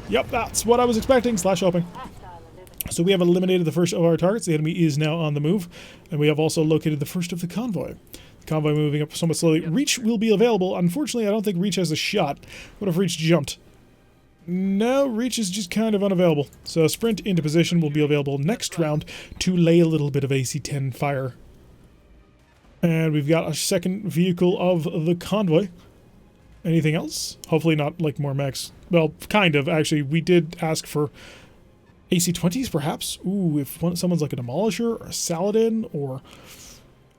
Yep, that's what I was expecting. Slash hoping. So we have eliminated the first of our targets. The enemy is now on the move. And we have also located the first of the convoy. The convoy moving up somewhat slowly. Reach will be available. Unfortunately, I don't think Reach has a shot. What if Reach jumped? No, Reach is just kind of unavailable. So Sprint into position will be available next round to lay a little bit of AC-10 fire. And we've got a second vehicle of the convoy. Anything else? Hopefully not like more mechs. Well, kind of, actually. We did ask for AC-20s, perhaps? Ooh, if someone's like a Demolisher or a Saladin, or...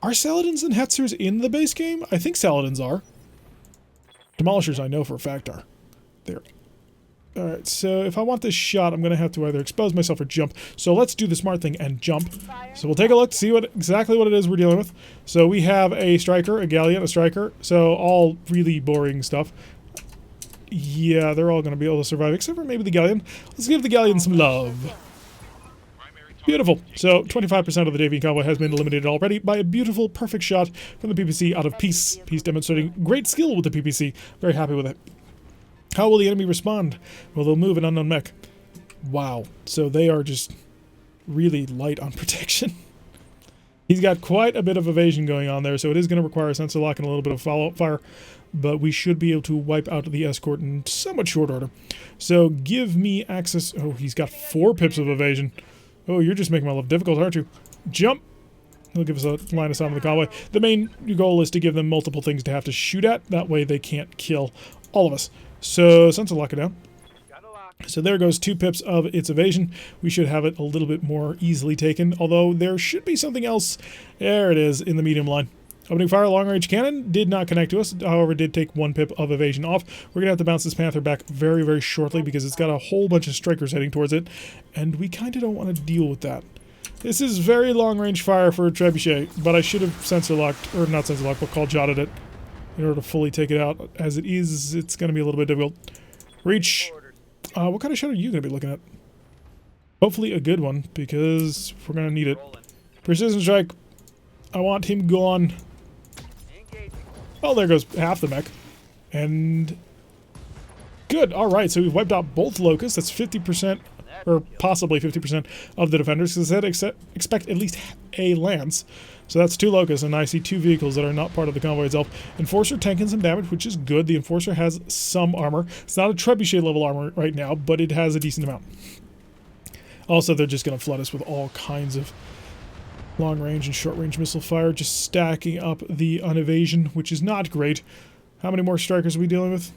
Are Saladins and Hetzers in the base game? I think Saladins are. Demolishers I know for a fact are. There. Alright, so if I want this shot, I'm going to have to either expose myself or jump. So let's do the smart thing and jump. So we'll take a look, see exactly what it is we're dealing with. So we have a striker, a galleon, a striker. So all really boring stuff. Yeah, they're all going to be able to survive, except for maybe the galleon. Let's give the galleon some love. Beautiful. So 25% of the Davian convoy has been eliminated already by a beautiful, perfect shot from the PPC out of Peace. Peace demonstrating great skill with the PPC. Very happy with it. How will the enemy respond? Well, they'll move an unknown mech. Wow. So they are just really light on protection. He's got quite a bit of evasion going on there, so it is going to require a sensor lock and a little bit of follow-up fire. But we should be able to wipe out the escort in somewhat short order. So give me access... Oh, he's got 4 pips of evasion. Oh, you're just making my life difficult, aren't you? Jump! He'll give us a line of sight on the convoy. The main goal is to give them multiple things to have to shoot at. That way they can't kill all of us. So, sensor lock it down. So there goes 2 pips of its evasion. We should have it a little bit more easily taken, although there should be something else. There it is, in the medium line. Opening fire, long-range cannon, did not connect to us, however did take 1 pip of evasion off. We're going to have to bounce this Panther back very, very shortly because it's got a whole bunch of strikers heading towards it, and we kind of don't want to deal with that. This is very long-range fire for a trebuchet, but I should have sensor-locked, or not sensor-locked, but call-jotted it. In order to fully take it out. As it is, it's going to be a little bit difficult. Reach. What kind of shot are you going to be looking at? Hopefully a good one, because we're going to need it. Precision strike. I want him gone. Oh, there goes half the mech. And... Good. Alright, so we've wiped out both Locusts. That's 50%, or possibly 50% of the defenders. Because I said expect at least a Lance. So that's 2 Locusts, and I see 2 vehicles that are not part of the convoy itself. Enforcer tanking some damage, which is good. The Enforcer has some armor. It's not a trebuchet level armor right now, but it has a decent amount. Also, they're just going to flood us with all kinds of long-range and short-range missile fire, just stacking up the unevasion, which is not great. How many more strikers are we dealing with?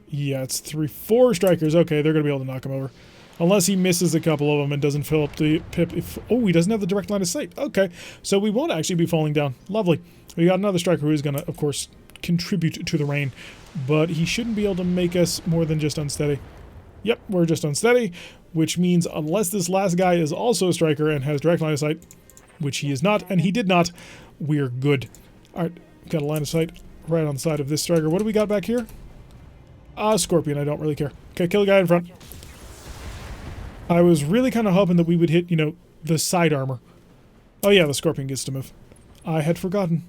Yeah, it's 4 strikers. Okay, they're going to be able to knock him over. Unless he misses a couple of them and doesn't fill up the pip. Oh, he doesn't have the direct line of sight. Okay, so we won't actually be falling down. Lovely. We got another striker who is going to, of course, contribute to the rain. But he shouldn't be able to make us more than just unsteady. Yep, we're just unsteady, which means unless this last guy is also a striker and has direct line of sight, which he is not, and he did not, we're good. Alright, got a line of sight right on the side of this striker. What do we got back here? Scorpion, I don't really care. Okay, kill the guy in front. I was really kind of hoping that we would hit, you know, the side armor. Oh yeah, the Scorpion gets to move. I had forgotten.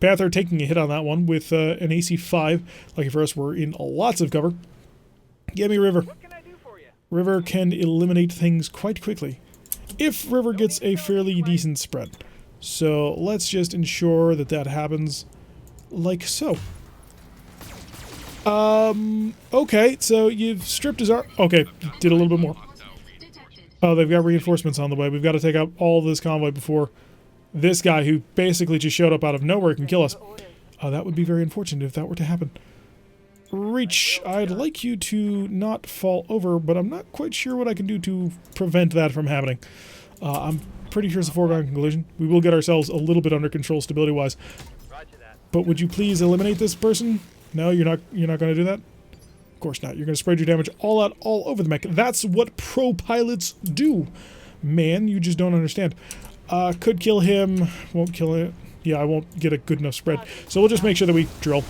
Panther taking a hit on that one with an AC 5. Lucky for us, we're in lots of cover. Give me River. What can I do for you? River can eliminate things quite quickly. If River gets a fairly decent spread. So let's just ensure that that happens like so. Okay, so you've stripped his arm. Okay, did a little bit more. Oh, they've got reinforcements on the way. We've got to take out all this convoy before this guy, who basically just showed up out of nowhere, can kill us. That would be very unfortunate if that were to happen. Reach, I'd like you to not fall over, but I'm not quite sure what I can do to prevent that from happening. I'm pretty sure it's a foregone conclusion. We will get ourselves a little bit under control stability-wise. But would you please eliminate this person? No, you're not going to do that? Of course not. You're going to spread your damage all out, all over the mech. That's what pro pilots do. Man, you just don't understand. Could kill him. Won't kill it. Yeah, I won't get a good enough spread. So we'll just make sure that we drill.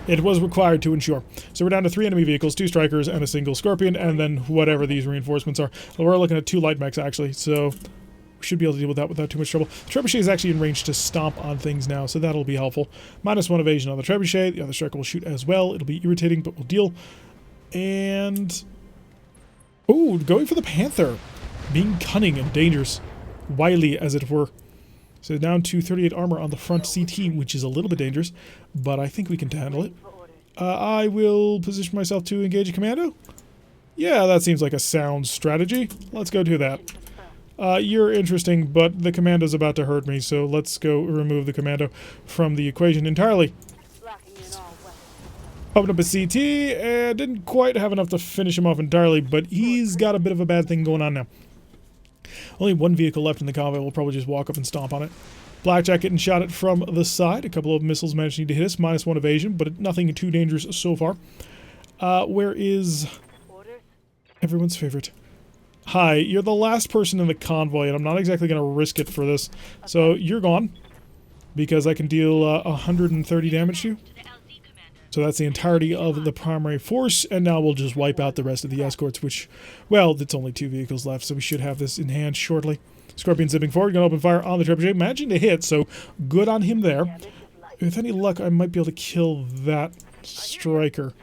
It was required to ensure. So we're down to 3 enemy vehicles, 2 strikers, and a single Scorpion, and then whatever these reinforcements are. Well, we're looking at 2 light mechs, actually, so we should be able to deal with that without too much trouble. The Trebuchet is actually in range to stomp on things now, so that'll be helpful. -1 evasion on the Trebuchet. The other striker will shoot as well. It'll be irritating, but we'll deal. And... ooh, going for the Panther. Being cunning and dangerous. Wily, as it were. So down to 38 armor on the front CT, which is a little bit dangerous, but I think we can handle it. I will position myself to engage a commando. Yeah, that seems like a sound strategy. Let's go do that. You're interesting, but the commando's about to hurt me, so let's go remove the commando from the equation entirely. Open up a CT, and didn't quite have enough to finish him off entirely, but he's got a bit of a bad thing going on now. Only 1 vehicle left in the convoy. We'll probably just walk up and stomp on it. Blackjack getting shot at from the side. A couple of missiles managing to hit us. -1 evasion, but nothing too dangerous so far. Where is everyone's favorite? Hi, you're the last person in the convoy, and I'm not exactly going to risk it for this. So you're gone, because I can deal 130 damage to you. So that's the entirety of the primary force, and now we'll just wipe out the rest of the escorts, which, well, it's only 2 vehicles left, so we should have this in hand shortly. Scorpion zipping forward, gonna open fire on the Trebuchet, managing to hit, so good on him there. With any luck, I might be able to kill that striker.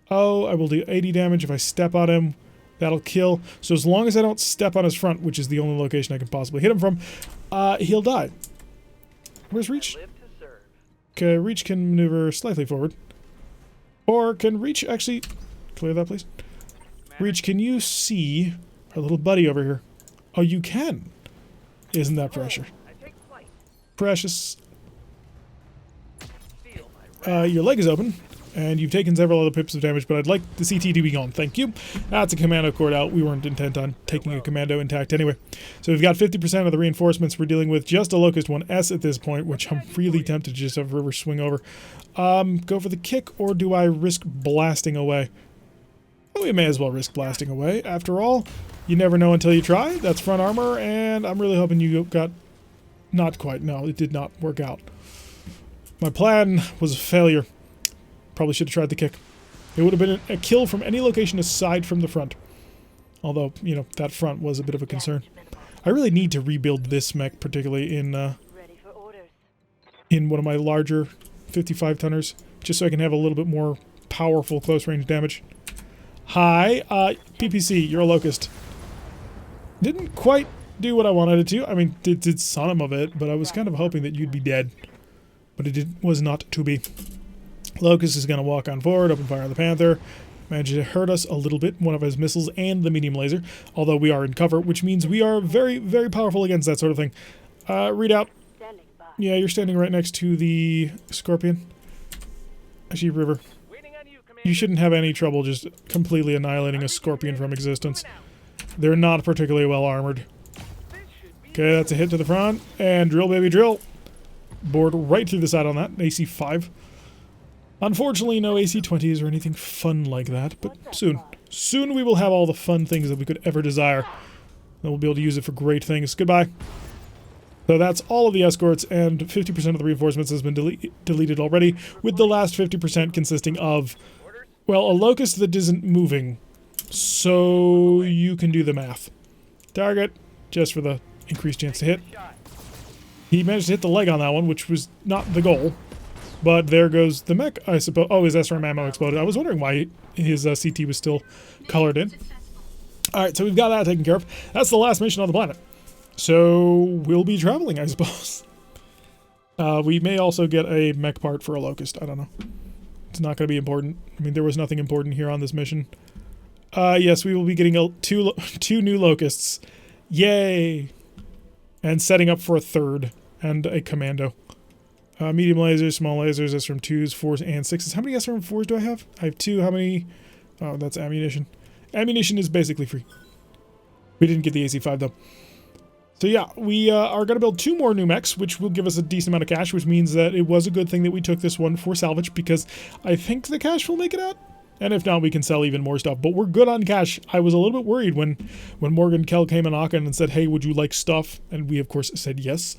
Oh, I will do 80 damage if I step on him. That'll kill. So as long as I don't step on his front, which is the only location I can possibly hit him from, he'll die. Where's Reach? Okay, Reach can maneuver slightly forward. Or can Reach actually... clear that, please. Reach, can you see our little buddy over here? Oh, you can. Isn't that pressure? Precious. Your leg is open, and you've taken several other pips of damage, but I'd like the CT to be gone. Thank you. That's a commando cord out. We weren't intent on taking a commando intact anyway. So we've got 50% of the reinforcements. We're dealing with just a Locust 1S at this point, which I'm really tempted to just have River swing over. Go for the kick, or do I risk blasting away? Well, we may as well risk blasting away. After all, you never know until you try. That's front armor, and I'm really hoping you got... not quite. No, it did not work out. My plan was a failure. Probably should have tried the kick. It would have been a kill from any location aside from the front. Although, you know, that front was a bit of a concern. I really need to rebuild this mech, particularly in one of my larger 55-tonners, just so I can have a little bit more powerful close-range damage. Hi, PPC, you're a Locust. Didn't quite do what I wanted it to. I mean, did some of it, but I was kind of hoping that you'd be dead. But it was not to be. Locust is going to walk on forward, open fire on the Panther. Managed to hurt us a little bit, one of his missiles and the medium laser. Although we are in cover, which means we are very, very powerful against that sort of thing. Read out. Yeah, you're standing right next to the Scorpion. Actually, River. You shouldn't have any trouble just completely annihilating a Scorpion from existence. They're not particularly well armored. Okay, that's a hit to the front. And drill, baby, drill. Board right through the side on that. AC 5. Unfortunately, no AC 20s or anything fun like that, but soon. Soon we will have all the fun things that we could ever desire. Then we'll be able to use it for great things. Goodbye. So that's all of the escorts, and 50% of the reinforcements has been deleted already, with the last 50% consisting of, well, a locust that isn't moving. So you can do the math. Target, just for the increased chance to hit. He managed to hit the leg on that one, which was not the goal. But there goes the mech, I suppose. Oh, his SRM ammo exploded. I was wondering why his CT was still colored in. Alright, so we've got that taken care of. That's the last mission on the planet. So we'll be traveling, I suppose. We may also get a mech part for a locust. I don't know. It's not going to be important. I mean, there was nothing important here on this mission. Yes, we will be getting two new locusts. Yay! And setting up for a third. And a commando. Medium lasers, small lasers, SRM 2s, 4s, and 6s. How many SRM 4s do I have? I have 2. How many? Oh, that's ammunition. Ammunition is basically free. We didn't get the AC-5, though. So yeah, we are going to build 2 more new mechs, which will give us a decent amount of cash, which means that it was a good thing that we took this one for salvage, because I think the cash will make it out. And if not, we can sell even more stuff. But we're good on cash. I was a little bit worried when Morgan Kell came a knocking and said, hey, would you like stuff? And we, of course, said yes.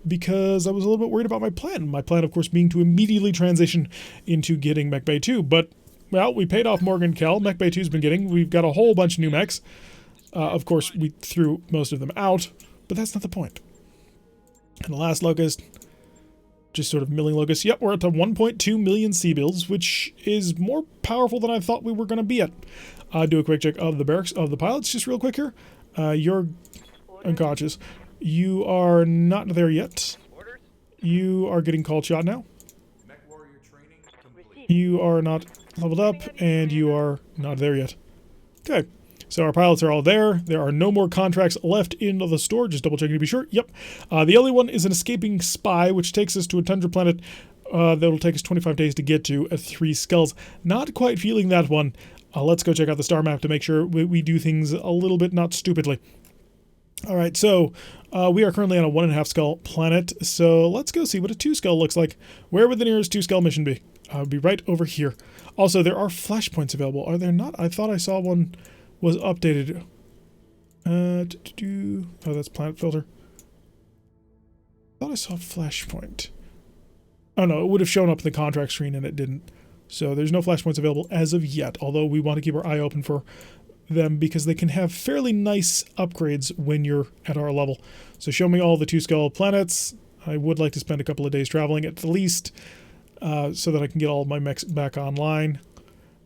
Because I was a little bit worried about my plan. My plan, of course, being to immediately transition into getting Mech Bay 2. But, well, we paid off Morgan Kell. Mech Bay 2's been getting. We've got a whole bunch of new mechs. Of course, we threw most of them out, but that's not the point. And the last locust, just sort of milling locusts. Yep, we're at the 1.2 million C-builds, which is more powerful than I thought we were going to be at. Do a quick check of the barracks of the pilots, just real quick here. You're unconscious. You are not there yet. You are getting called shot now. You are not leveled up, and you are not there yet. Okay. So our pilots are all there. There are no more contracts left in the store. Just double checking to be sure. Yep. The only one is an escaping spy, which takes us to a tundra planet that'll take us 25 days to get to at 3 skulls. Not quite feeling that one. Let's go check out the star map to make sure we do things a little bit not stupidly. All right, so we are currently on a 1.5 skull planet. So let's go see what a 2 skull looks like. Where would the nearest 2 skull mission be? It'd be right over here. Also, there are flashpoints available. Are there not? I thought I saw one was updated. Oh, that's planet filter. I thought I saw flashpoint. Oh no, it would have shown up in the contract screen and it didn't. So there's no flashpoints available as of yet, although we want to keep our eye open for them because they can have fairly nice upgrades when you're at our level. So show me all the 2 skull planets. I would like to spend a couple of days traveling at least so that I can get all of my mechs back online.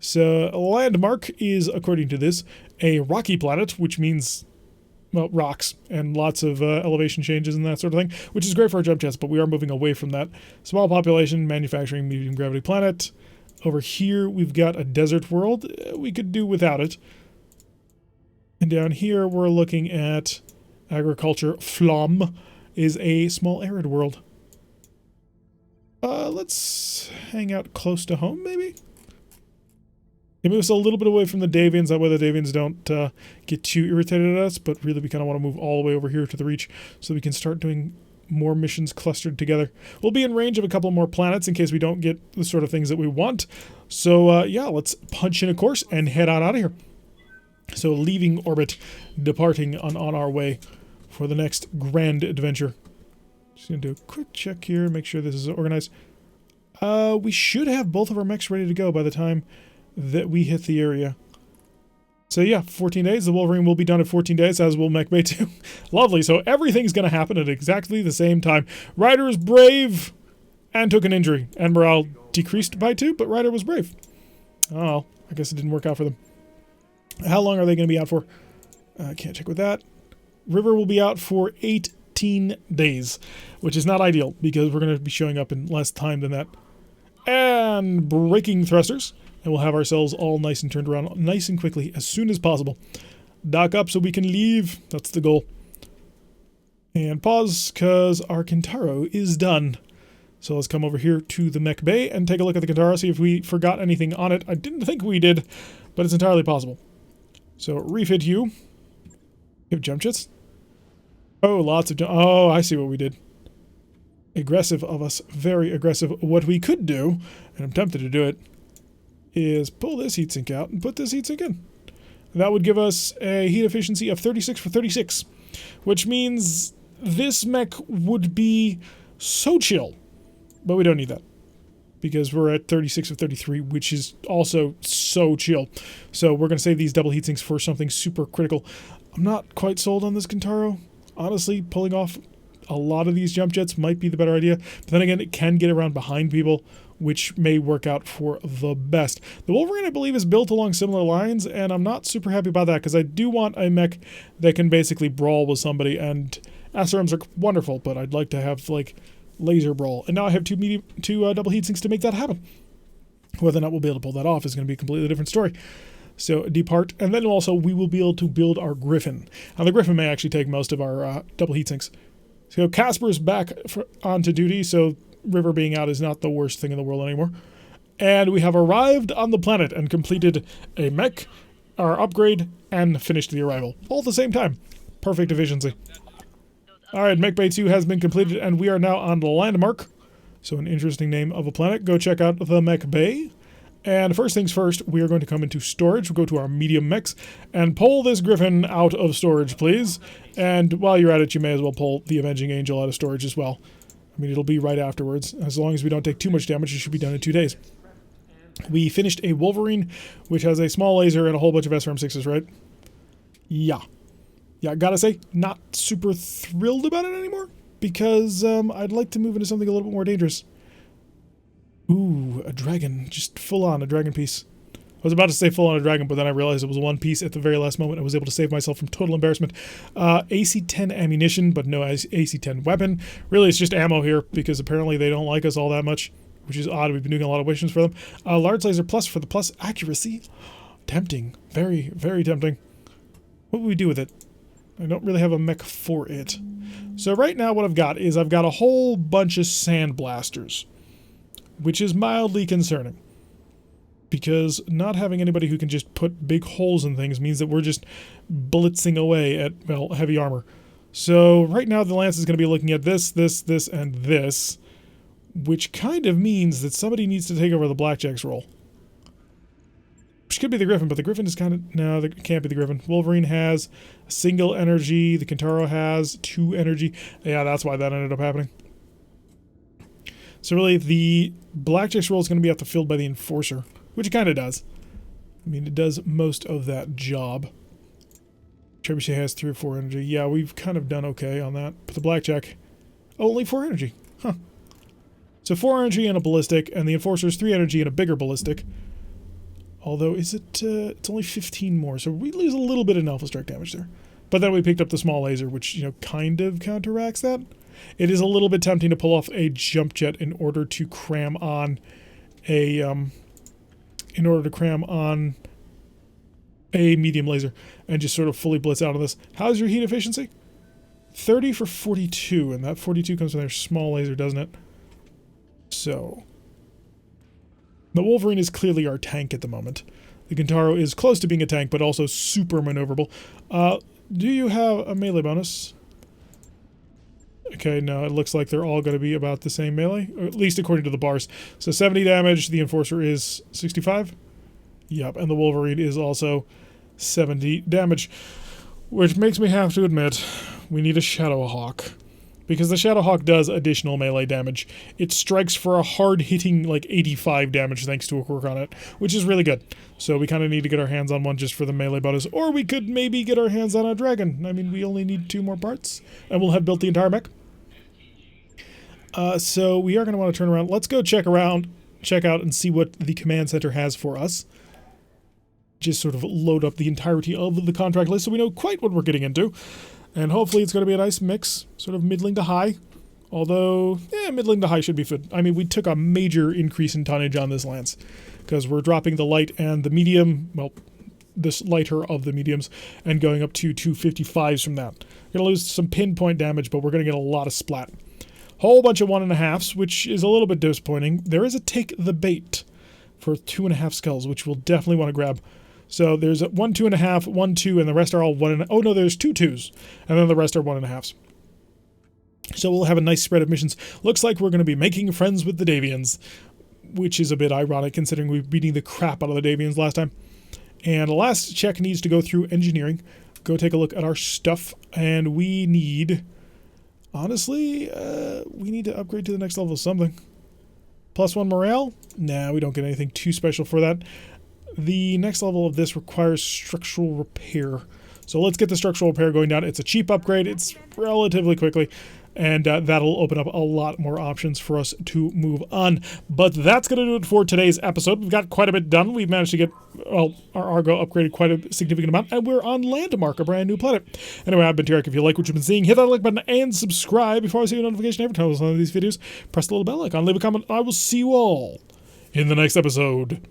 So, landmark is, according to this, a rocky planet, which means, well, rocks and lots of elevation changes and that sort of thing, which is great for our jump jets, but we are moving away from that. Small population, manufacturing, medium gravity planet. Over here, we've got a desert world. We could do without it. And down here, we're looking at agriculture. Flom is a small arid world. Let's hang out close to home, maybe? It moves a little bit away from the Davians, that way the Davians don't get too irritated at us, but really we kind of want to move all the way over here to the Reach so we can start doing more missions clustered together. We'll be in range of a couple more planets in case we don't get the sort of things that we want. So, yeah, let's punch in a course and head on out of here. So, leaving orbit, departing on our way for the next grand adventure. Just going to do a quick check here, make sure this is organized. We should have both of our mechs ready to go by the time that we hit the area. So yeah, 14 days. The Wolverine will be done in 14 days, as will Mech Bay 2. Lovely. So everything's going to happen at exactly the same time. Ryder is brave and took an injury. And morale decreased by 2, but Ryder was brave. Oh, I guess it didn't work out for them. How long are they going to be out for? I can't check with that. River will be out for 18 days, which is not ideal because we're going to be showing up in less time than that. And braking thrusters. And we'll have ourselves all nice and turned around nice and quickly as soon as possible. Dock up so we can leave. That's the goal. And pause because our Kintaro is done. So let's come over here to the Mech Bay and take a look at the Kintaro, see if we forgot anything on it. I didn't think we did, but it's entirely possible. So refit you. You have jump jets? Oh, lots of jump. Oh, I see what we did. Aggressive of us. Very aggressive. What we could do, and I'm tempted to do it, is pull this heatsink out and put this heatsink in. That would give us a heat efficiency of 36 for 36, which means this mech would be so chill, but we don't need that because we're at 36 of 33, which is also so chill. So we're going to save these double heatsinks for something super critical. I'm not quite sold on this Kintaro. Honestly, pulling off a lot of these jump jets might be the better idea. But then again, it can get around behind people, which may work out for the best. The Wolverine, I believe, is built along similar lines, and I'm not super happy about that because I do want a mech that can basically brawl with somebody, and SRMs are wonderful, but I'd like to have, like, laser brawl. And now I have two double heatsinks to make that happen. Whether or not we'll be able to pull that off is going to be a completely different story. So depart, and then also we will be able to build our Griffin. Now the Griffin may actually take most of our double heatsinks. So Casper's back onto duty, so River being out is not the worst thing in the world anymore. And we have arrived on the planet and completed a mech, our upgrade, and finished the arrival. All at the same time. Perfect efficiency. Alright, Mech Bay 2 has been completed, and we are now on the Landmark. So an interesting name of a planet. Go check out the Mech Bay. And first things first, we are going to come into storage. We'll go to our medium mechs and pull this Griffin out of storage, please. And while you're at it, you may as well pull the Avenging Angel out of storage as well. I mean, it'll be right afterwards. As long as we don't take too much damage, it should be done in 2 days. We finished a Wolverine, which has a small laser and a whole bunch of SRM6s, right? Yeah. Yeah, gotta say, not super thrilled about it anymore, because I'd like to move into something a little bit more dangerous. Ooh, a dragon. Just full on a dragon piece. I was about to say full on a dragon, but then I realized it was one piece at the very last moment. I was able to save myself from total embarrassment. AC-10 ammunition, but no AC-10 weapon. Really, it's just ammo here, because apparently they don't like us all that much, which is odd. We've been doing a lot of missions for them. Large laser plus for the plus accuracy. Tempting. Very, very tempting. What would we do with it? I don't really have a mech for it. So right now what I've got is I've got a whole bunch of sand blasters, which is mildly concerning. Because not having anybody who can just put big holes in things means that we're just blitzing away at, well, heavy armor. So right now the Lance is going to be looking at this, this, this, and this, which kind of means that somebody needs to take over the Blackjack's role. Which could be the Griffin, but the Griffin is kind of... No, it can't be the Griffin. Wolverine has a single energy. The Kintaro has 2 energy. Yeah, that's why that ended up happening. So really, the Blackjack's role is going to be out the field by the Enforcer, which it kind of does. I mean, it does most of that job. Trebuchet has 3 or 4 energy. Yeah, we've kind of done okay on that. But the Blackjack... Oh, only 4 energy. Huh. So 4 energy and a ballistic, and the Enforcer's 3 energy and a bigger ballistic. Although, is it, it's only 15 more, so we lose a little bit of Alpha Strike damage there. But then we picked up the small laser, which, you know, kind of counteracts that. It is a little bit tempting to pull off a jump jet in order to cram on a, medium laser and just sort of fully blitz out of this. How's your heat efficiency? 30 for 42, and that 42 comes from their small laser, doesn't it? So... The Wolverine is clearly our tank at the moment. The Kintaro is close to being a tank, but also super maneuverable. Do you have a melee bonus? Okay, no, it looks like they're all going to be about the same melee, or at least according to the bars. So 70 damage, the Enforcer is 65? Yep, and the Wolverine is also 70 damage. Which makes me have to admit, we need a Shadowhawk. Because the Shadowhawk does additional melee damage. It strikes for a hard-hitting, like, 85 damage thanks to a quirk on it, which is really good. So we kind of need to get our hands on one just for the melee bonus. Or we could maybe get our hands on a dragon. I mean, we only need 2 more parts, and we'll have built the entire mech. So we are going to want to turn around. Let's go check out and see what the command center has for us. Just sort of load up the entirety of the contract list so we know quite what we're getting into. And hopefully it's going to be a nice mix, sort of middling to high. Although, middling to high should be good. I mean, we took a major increase in tonnage on this Lance. Because we're dropping the light and the medium, well, this lighter of the mediums, and going up to 255s from that. We're going to lose some pinpoint damage, but we're going to get a lot of splat. Whole bunch of 1.5s, which is a little bit disappointing. There is a take the bait for 2.5 skulls, which we'll definitely want to grab. So there's 1 2.5, 1 2, and the rest are all 1. Oh no, there's 2 2s, and then the rest are 1.5s. So we'll have a nice spread of missions. Looks like we're going to be making friends with the Davians, which is a bit ironic considering we were beating the crap out of the Davians last time. And the last check needs to go through engineering. Go take a look at our stuff, and we need Honestly, we need to upgrade to the next level of something. +1 morale? Nah, we don't get anything too special for that. The next level of this requires structural repair. So let's get the structural repair going down. It's a cheap upgrade. It's relatively quickly. And that'll open up a lot more options for us to move on. But that's going to do it for today's episode. We've got quite a bit done. We've managed to get, well, our Argo upgraded quite a significant amount. And we're on Landmark, a brand new planet. Anyway, I've been Tarek. If you like what you've been seeing, hit that like button and subscribe before I see a notification every time I post one of these videos. Press the little bell icon, leave a comment, and I will see you all in the next episode.